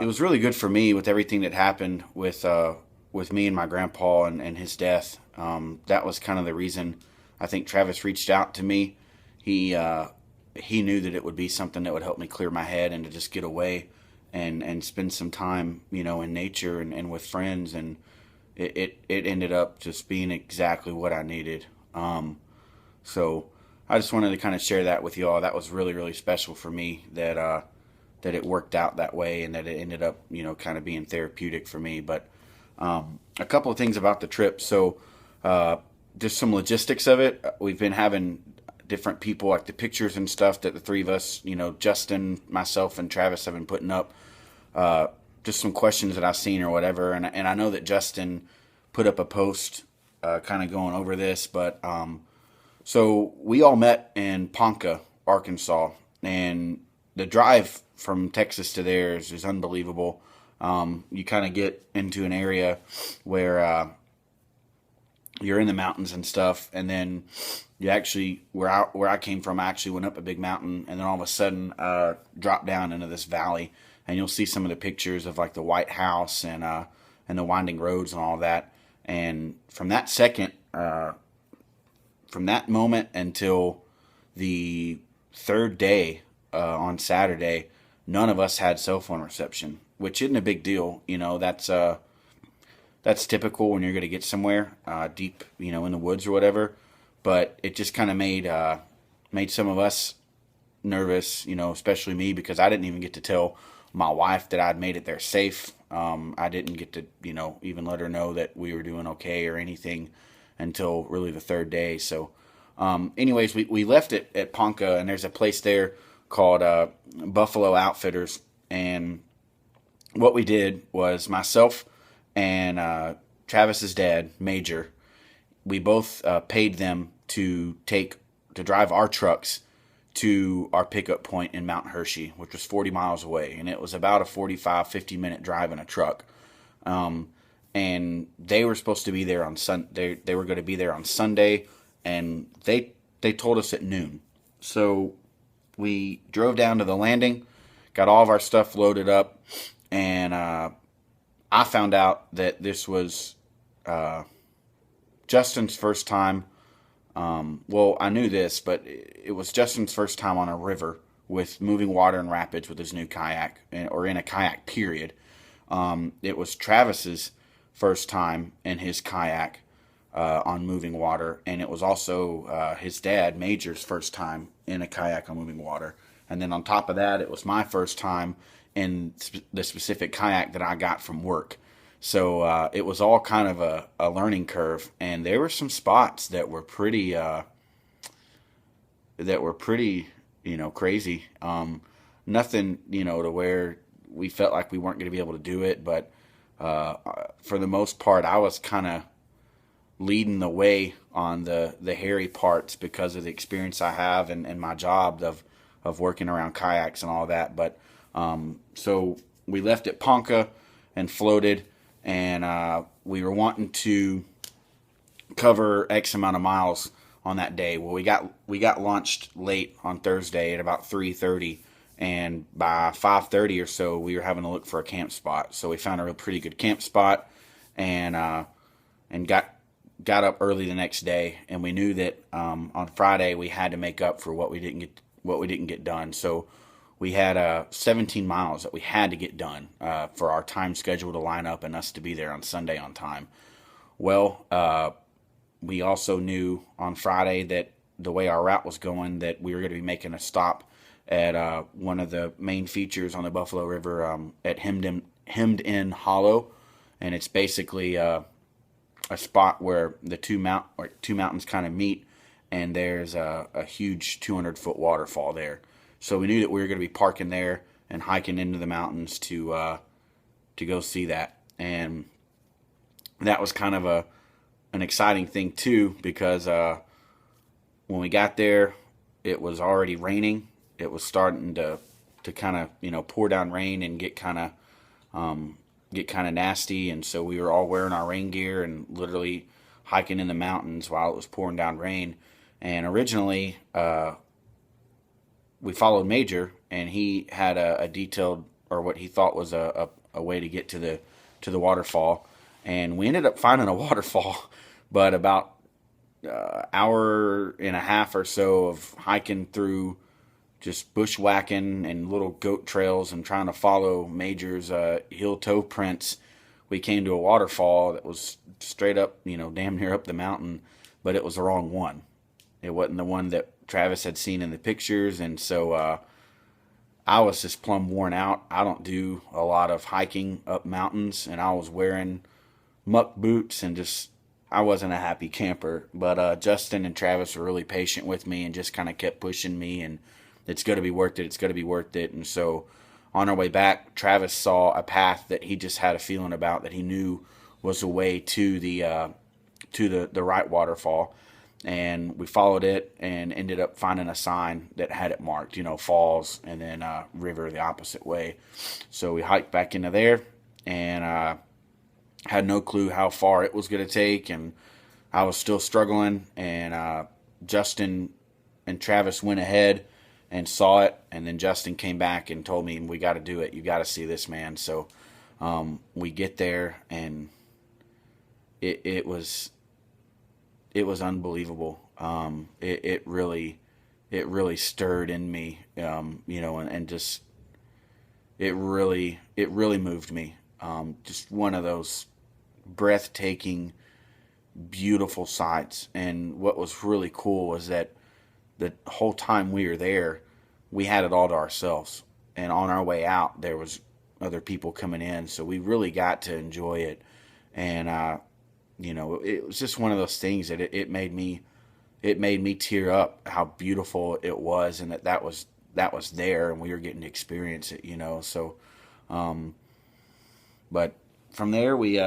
it was really good for me with everything that happened with me and my grandpa and his death. That was kind of the reason I think Travis reached out to me. He knew that it would be something that would help me clear my head and to just get away and spend some time, in nature and with friends. And it ended up just being exactly what I needed. So I just wanted to kind of share that with y'all. That was really, really special for me that it worked out that way and that it ended up, kind of being therapeutic for me. But a couple of things about the trip. So just some logistics of it. We've been having different people, like the pictures and stuff that the three of us, Justin, myself, and Travis have been putting up. Just some questions that I've seen or whatever. And I know that Justin put up a post kind of going over this. But so we all met in Ponca, Arkansas. And the drive from Texas to there is unbelievable. You kind of get into an area where you're in the mountains and stuff, and then you actually where I came from, I actually went up a big mountain, and then all of a sudden dropped down into this valley, and you'll see some of the pictures of like the White House and the winding roads and all that. And from that second, from that moment until the third day on Saturday, none of us had cell phone reception, which isn't a big deal. That's typical when you're going to get somewhere deep, in the woods or whatever. But it just kind of made some of us nervous, especially me, because I didn't even get to tell my wife that I'd made it there safe. I didn't get to, even let her know that we were doing okay or anything until really the third day. So, anyways, we left it at Ponca, and there's a place there called Buffalo Outfitters. And what we did was myself and Travis's dad, Major, we both paid them to drive our trucks to our pickup point in Mount Hershey, which was 40 miles away. And it was about a 45, 50-minute drive in a truck. And they were supposed to be there on they were going to be there on Sunday, and they told us at noon. So we drove down to the landing, got all of our stuff loaded up, and I found out that this was Justin's first time. Well, I knew this, but it was Justin's first time on a river with moving water and rapids with his new kayak, or in a kayak, period. It was Travis's first time in his kayak on moving water, and it was also his dad, Major's, first time in a kayak on moving water. And then on top of that, it was my first time in the specific kayak that I got from work. So it was all kind of a learning curve, and there were some spots that were pretty crazy. Nothing, to where we felt like we weren't going to be able to do it, but for the most part, I was kind of leading the way on the hairy parts because of the experience I have and my job of working around kayaks and all that. But so we left at Ponca and floated, and we were wanting to cover X amount of miles on that day. Well, we got launched late on Thursday at about 3:30, and by 5:30 or so, we were having to look for a camp spot. So we found a real pretty good camp spot, and got up early the next day, and we knew that on Friday we had to make up for what we didn't get done. So we had 17 miles that we had to get done for our time schedule to line up and us to be there on Sunday on time. Well, we also knew on Friday that the way our route was going, that we were going to be making a stop at one of the main features on the Buffalo River at Hemmed In Hollow, and it's basically a spot where the two mountains kind of meet, and there's a huge 200-foot waterfall there. So we knew that we were going to be parking there and hiking into the mountains to go see that. And that was kind of an exciting thing too, because when we got there, it was already raining. It was starting to kind of pour down rain and get kind of nasty. And so we were all wearing our rain gear and literally hiking in the mountains while it was pouring down rain. And originally, we followed Major, and he had a detailed or what he thought was a way to get to the waterfall, and we ended up finding a waterfall. But about hour and a half or so of hiking through just bushwhacking and little goat trails and trying to follow Major's heel toe prints, we came to a waterfall that was straight up, damn near up the mountain, but it was the wrong one. It wasn't the one that Travis had seen in the pictures, and so I was just plumb worn out. I don't do a lot of hiking up mountains, and I was wearing muck boots and just, I wasn't a happy camper. But Justin and Travis were really patient with me and just kind of kept pushing me, and it's going to be worth it. It's going to be worth it. And so on our way back, Travis saw a path that he just had a feeling about, that he knew was a way to the right waterfall. And we followed it and ended up finding a sign that had it marked, falls and then river the opposite way. So we hiked back into there, and had no clue how far it was going to take, and I was still struggling. And Justin and Travis went ahead and saw it, and then Justin came back and told me, we got to do it. You got to see this, man. So we get there, and it was unbelievable. It really stirred in me, and just it really moved me. Just one of those breathtaking, beautiful sights. And what was really cool was that the whole time we were there, we had it all to ourselves. And on our way out, there was other people coming in, so we really got to enjoy it. And it was just one of those things that it made me tear up, how beautiful it was, and that was there, and we were getting to experience it. So. But from there, we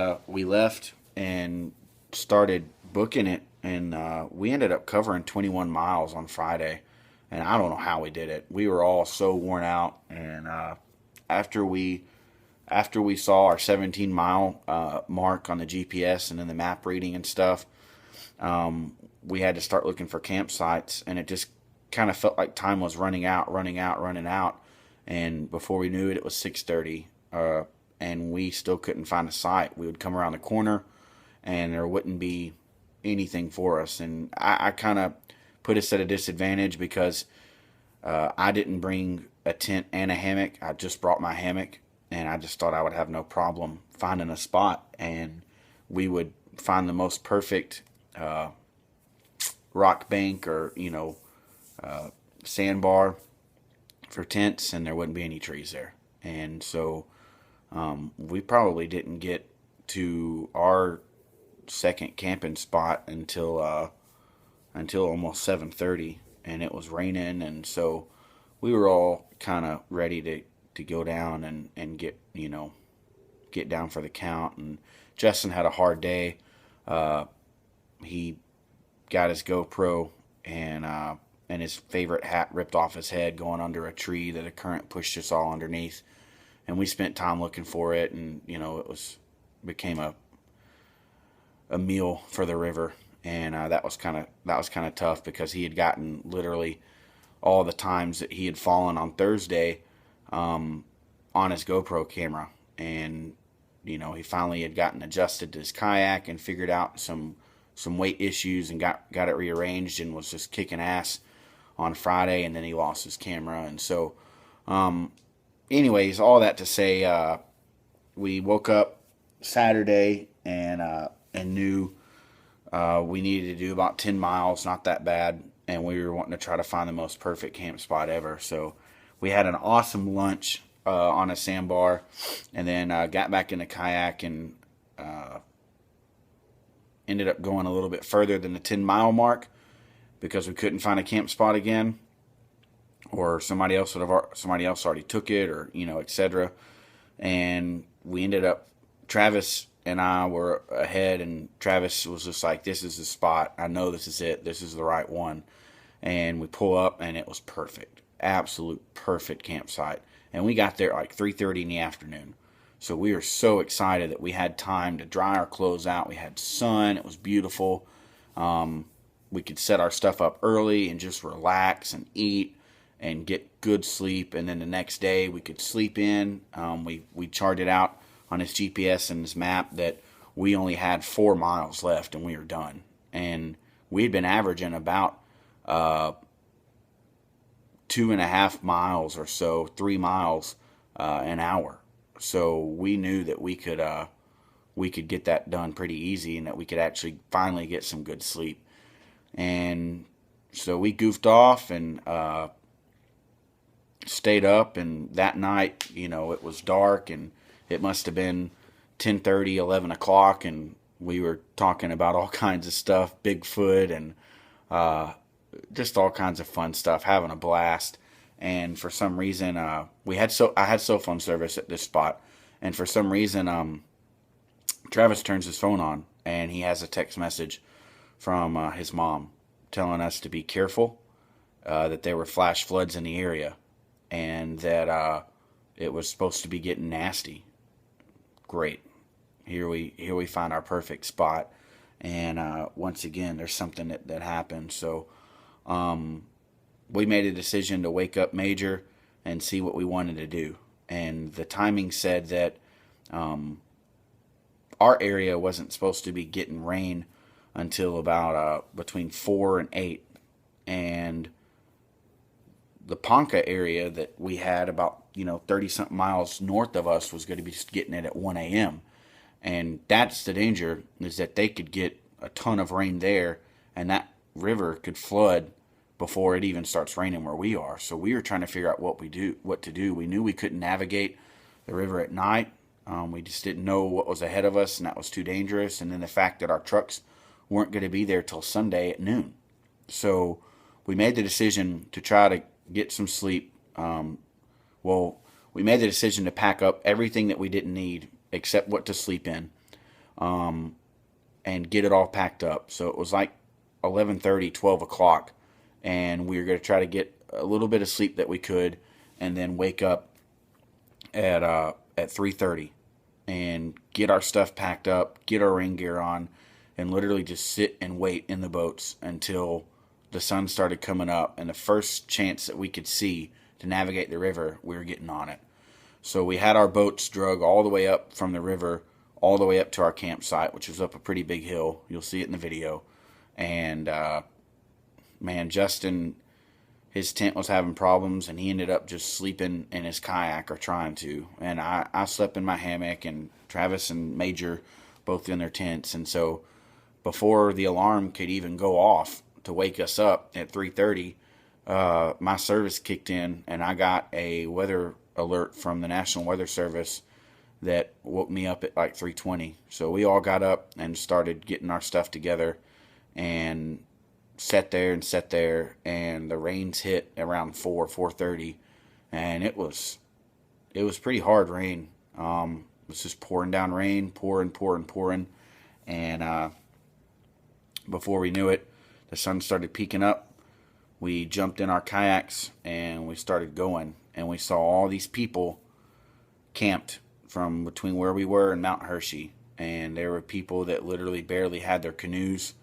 left and started booking it, and we ended up covering 21 miles on Friday, and I don't know how we did it. We were all so worn out, and after we saw our 17-mile mark on the GPS and then the map reading and stuff, we had to start looking for campsites, and it just kind of felt like time was running out, and before we knew it, it was 6:30. And we still couldn't find a site. We would come around the corner, and there wouldn't be anything for us. And I kind of put us at a disadvantage because I didn't bring a tent and a hammock. I just brought my hammock, and I just thought I would have no problem finding a spot. And we would find the most perfect rock bank or, sandbar for tents, and there wouldn't be any trees there. And so we probably didn't get to our second camping spot until almost 7:30, and it was raining, and so we were all kind of ready to go down and get down for the count. And Justin had a hard day. He got his GoPro and his favorite hat ripped off his head going under a tree that a current pushed us all underneath. And we spent time looking for it, and it became a meal for the river. And that was kind of tough, because he had gotten literally all the times that he had fallen on Thursday on his GoPro camera. And he finally had gotten adjusted to his kayak and figured out some weight issues and got it rearranged, and was just kicking ass on Friday. And then he lost his camera. And so anyways, all that to say, we woke up Saturday and knew we needed to do about 10 miles, not that bad, and we were wanting to try to find the most perfect camp spot ever. So we had an awesome lunch on a sandbar, and then got back in the kayak and ended up going a little bit further than the 10-mile mark because we couldn't find a camp spot again, or somebody else already took it, or etc. And we ended up, Travis and I were ahead, and Travis was just like, "This is the spot. I know this is it. This is the right one." And we pull up, and it was perfect, absolute perfect campsite. And we got there at like 3:30 in the afternoon. So we were so excited that we had time to dry our clothes out. We had sun. It was beautiful. We could set our stuff up early and just relax and eat. and get good sleep. And then the next day we could sleep in. We charted out on his GPS and his map that we only had 4 miles left and we were done. And we had been averaging about 2.5 miles or so, 3 miles an hour. So we knew that we could get that done pretty easy, and that we could actually finally get some good sleep. And so we goofed off and stayed up. And that night, it was dark, and it must have been 10:30, 11 o'clock, and we were talking about all kinds of stuff, Bigfoot, and just all kinds of fun stuff, having a blast. And for some reason, I had cell phone service at this spot, and for some reason, Travis turns his phone on, and he has a text message from his mom telling us to be careful, that there were flash floods in the area, and that it was supposed to be getting nasty. Great. Here we find our perfect spot, and once again, there's something that happened. So we made a decision to wake up Major and see what we wanted to do. And the timing said that our area wasn't supposed to be getting rain until about between 4 and 8. And the Ponca area that we had about 30-something miles north of us was going to be getting it at 1 a.m. And that's the danger, is that they could get a ton of rain there, and that river could flood before it even starts raining where we are. So we were trying to figure out what to do. We knew we couldn't navigate the river at night. We just didn't know what was ahead of us, and that was too dangerous. And then the fact that our trucks weren't going to be there till Sunday at noon. So we made the decision to try to get some sleep. We made the decision to pack up everything that we didn't need except what to sleep in, and get it all packed up. So it was like 11:30, 12 o'clock, and we were going to try to get a little bit of sleep that we could, and then wake up at 3:30 and get our stuff packed up, get our rain gear on, and literally just sit and wait in the boats until the sun started coming up, and the first chance that we could see to navigate the river, we were getting on it. So we had our boats drug all the way up from the river, all the way up to our campsite, which was up a pretty big hill. You'll see it in the video. And man, Justin, his tent was having problems, and he ended up just sleeping in his kayak, or trying to. And I slept in my hammock, and Travis and Major both in their tents. And so before the alarm could even go off to wake us up at 3:30, my service kicked in, and I got a weather alert from the National Weather Service that woke me up at like 3:20. So we all got up and started getting our stuff together, and sat there, and the rains hit around 4:30, and it was pretty hard rain. It was just pouring down rain, pouring, and before we knew it, the sun started peeking up. We jumped in our kayaks and we started going, and we saw all these people camped from between where we were and Mount Hershey, and there were people that literally barely had their canoes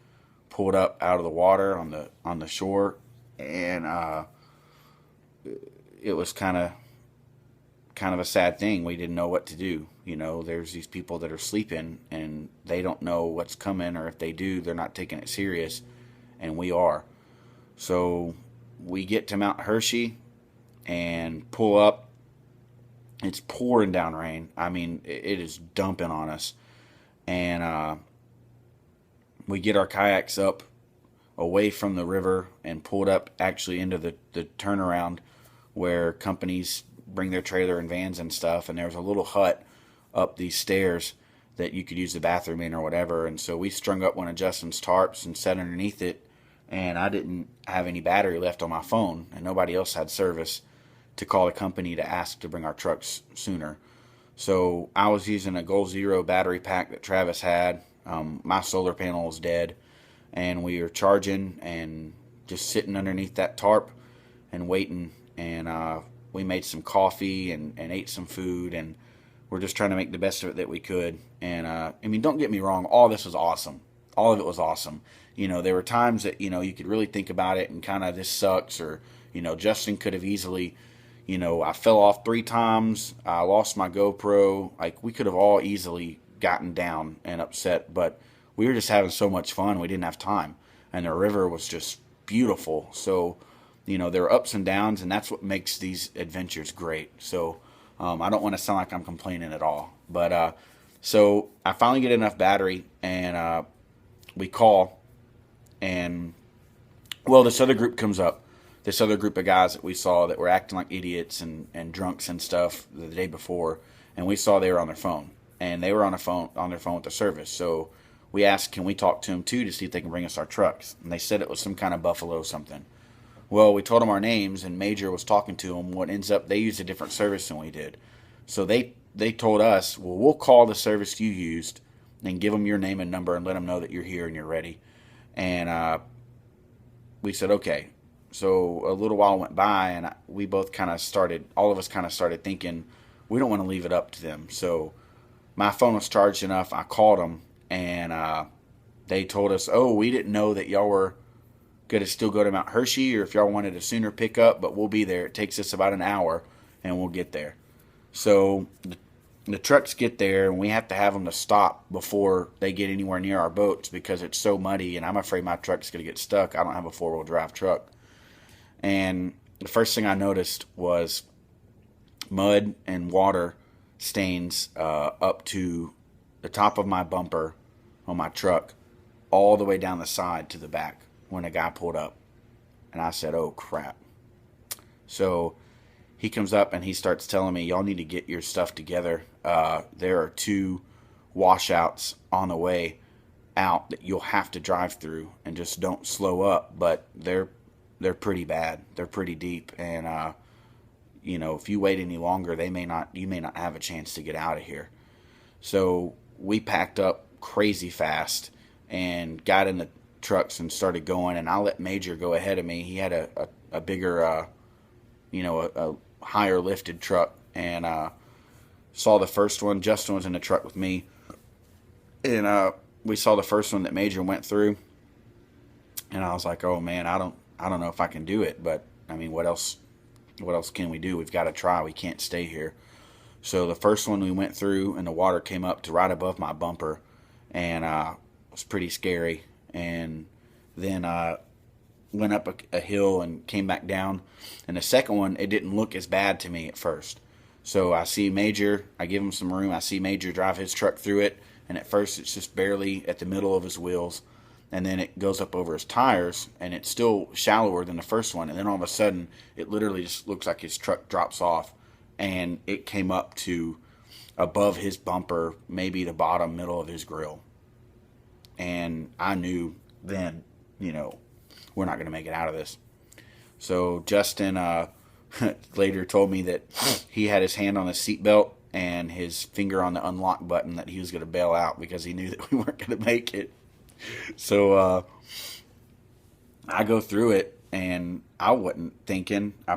pulled up out of the water on the shore, and it was kind of a sad thing. We didn't know what to do. There's these people that are sleeping, and they don't know what's coming, or if they do, they're not taking it serious, and we are. So we get to Mount Hershey and pull up. It's pouring down rain. I mean, it is dumping on us. And we get our kayaks up away from the river and pulled up actually into the turnaround where companies bring their trailer and vans and stuff. And there was a little hut up these stairs that you could use the bathroom in or whatever. And so we strung up one of Justin's tarps and sat underneath it. And I didn't have any battery left on my phone, and nobody else had service to call the company to ask to bring our trucks sooner. So I was using a Goal Zero battery pack that Travis had. My solar panel was dead, and we were charging and just sitting underneath that tarp and waiting. And we made some coffee and ate some food, and we're just trying to make the best of it that we could. And I mean, don't get me wrong, all this was awesome. all of it was awesome. There were times that, you could really think about it and kind of, this sucks, or, Justin could have easily, I fell off 3 times. I lost my GoPro. Like, we could have all easily gotten down and upset, but we were just having so much fun. We didn't have time. And the river was just beautiful. So, there were ups and downs, and that's what makes these adventures great. So, I don't want to sound like I'm complaining at all. But, so I finally get enough battery, and we call, and, well, this other group comes up. This other group of guys that we saw that were acting like idiots and drunks and stuff the day before, and we saw they were on their phone. And they were on their phone with the service. So we asked, can we talk to them too to see if they can bring us our trucks? And they said it was some kind of buffalo something. Well, we told them our names, and Major was talking to them. What ends up, they used a different service than we did. So they told us, well, we'll call the service you used and give them your name and number and let them know that you're here and you're ready. And we said, okay. So a little while went by, and we both kind of started, all of us kind of started thinking, we don't want to leave it up to them. So my phone was charged enough. I called them, and they told us, oh, we didn't know that y'all were going to still go to Mount Hershey, or if y'all wanted a sooner pickup, but we'll be there. It takes us about an hour, and we'll get there. So the trucks get there, and we have to have them to stop before they get anywhere near our boats because it's so muddy, and I'm afraid my truck's going to get stuck. I don't have a 4-wheel drive truck. And the first thing I noticed was mud and water stains up to the top of my bumper on my truck, all the way down the side to the back when a guy pulled up. And I said, oh, crap. So he comes up and he starts telling me, y'all need to get your stuff together. There are 2 washouts on the way out that you'll have to drive through, and just don't slow up. But they're pretty bad. They're pretty deep. And, if you wait any longer, you may not have a chance to get out of here. So we packed up crazy fast and got in the trucks and started going. And I let Major go ahead of me. He had a bigger, a higher lifted truck, and saw the first one. Justin was in the truck with me, and we saw the first one that Major went through. And I was like, oh man, I don't know if I can do it, but I mean, what else can we do? We've got to try. We can't stay here. So the first one we went through, and the water came up to right above my bumper, and it was pretty scary. And then went up a hill and came back down. And the second one, it didn't look as bad to me at first. So I see Major, I give him some room. I see Major drive his truck through it, and at first it's just barely at the middle of his wheels. And then it goes up over his tires, and it's still shallower than the first one. And then all of a sudden, it literally just looks like his truck drops off, and it came up to above his bumper, maybe the bottom middle of his grill. And I knew then, we're not going to make it out of this. So Justin later told me that he had his hand on his seatbelt and his finger on the unlock button, that he was going to bail out because he knew that we weren't going to make it. So I go through it, and I wasn't thinking. I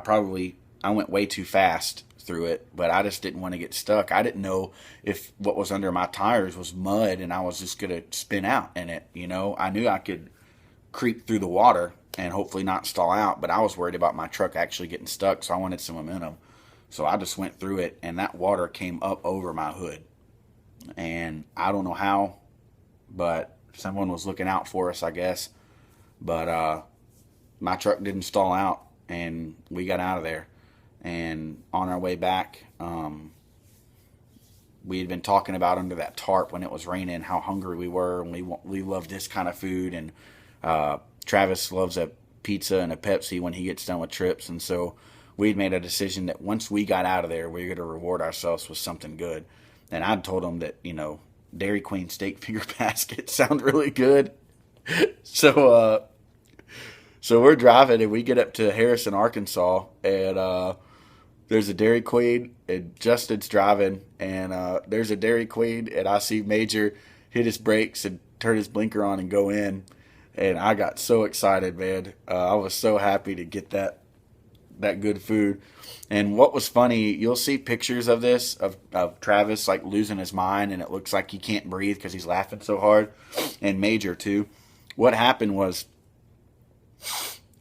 went way too fast through it, but I just didn't want to get stuck. I didn't know if what was under my tires was mud and I was just going to spin out in it. I knew I could creep through the water and hopefully not stall out, but I was worried about my truck actually getting stuck, so I wanted some momentum. So I just went through it, and that water came up over my hood. And I don't know how, but someone was looking out for us, I guess. But my truck didn't stall out, and we got out of there. And on our way back, we had been talking about under that tarp when it was raining how hungry we were, and we love this kind of food. And Travis loves a pizza and a Pepsi when he gets done with trips. And so we'd made a decision that once we got out of there, we were going to reward ourselves with something good. And I told him that, Dairy Queen steak finger basket sound really good. So we're driving, and we get up to Harrison, Arkansas, and there's a Dairy Queen, and Justin's driving, and there's a Dairy Queen, and I see Major hit his brakes and turn his blinker on and go in, and I got so excited, man. I was so happy to get that that good food. And what was funny, you'll see pictures of this of Travis like losing his mind, and it looks like he can't breathe because he's laughing so hard, and Major too. What happened was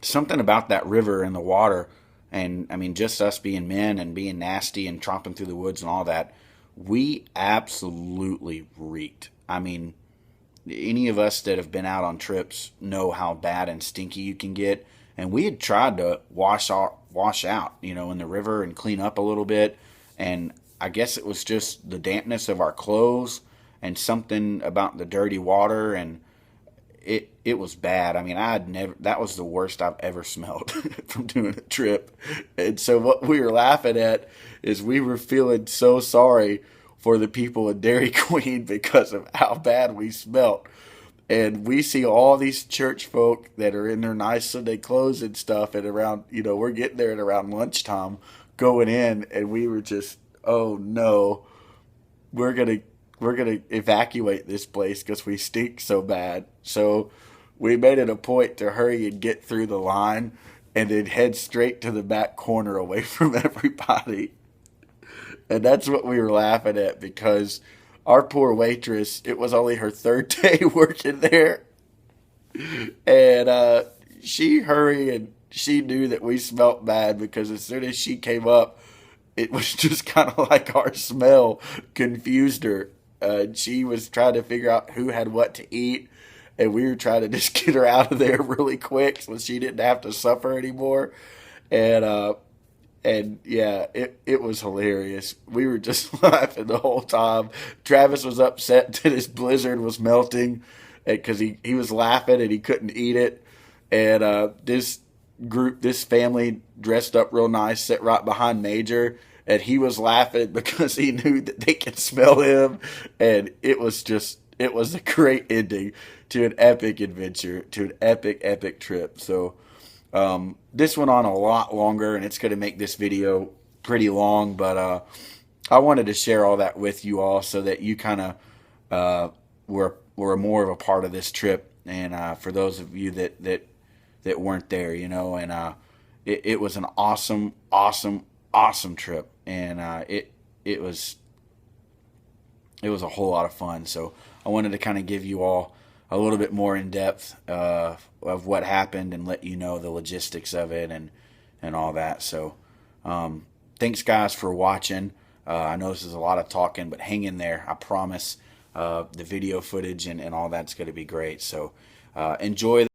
something about that river and the water, and I mean just us being men and being nasty and tromping through the woods and all that. We absolutely reeked. I mean, any of us that have been out on trips know how bad and stinky you can get. And we had tried to wash out, in the river and clean up a little bit. And I guess it was just the dampness of our clothes and something about the dirty water, and it was bad. I mean, that was the worst I've ever smelled from doing a trip. And so what we were laughing at is we were feeling so sorry for the people in Dairy Queen because of how bad we smelt. And we see all these church folk that are in their nice Sunday clothes and stuff, and around, we're getting there at around lunchtime going in, and we were just, oh no, we're gonna evacuate this place because we stink so bad. So we made it a point to hurry and get through the line and then head straight to the back corner away from everybody. And that's what we were laughing at, because our poor waitress, it was only her third day working there. And she hurried, and she knew that we smelt bad, because as soon as she came up, it was just kind of like our smell confused her. She was trying to figure out who had what to eat, and we were trying to just get her out of there really quick so she didn't have to suffer anymore. And yeah, it was hilarious. We were just laughing the whole time. Travis was upset that his blizzard was melting because he was laughing and he couldn't eat it. And this family dressed up real nice, sat right behind Major, and he was laughing because he knew that they could smell him. And it was a great ending to an epic adventure, to an epic trip. So this went on a lot longer, and it's going to make this video pretty long, but I wanted to share all that with you all so that you kind of were more of a part of this trip, and for those of you that weren't there, and it was an awesome trip, and it was a whole lot of fun. So I wanted to kind of give you all a little bit more in depth of what happened and let you know the logistics of it and all that. So thanks guys for watching. I know this is a lot of talking, but hang in there. I promise the video footage and all that's going to be great. So enjoy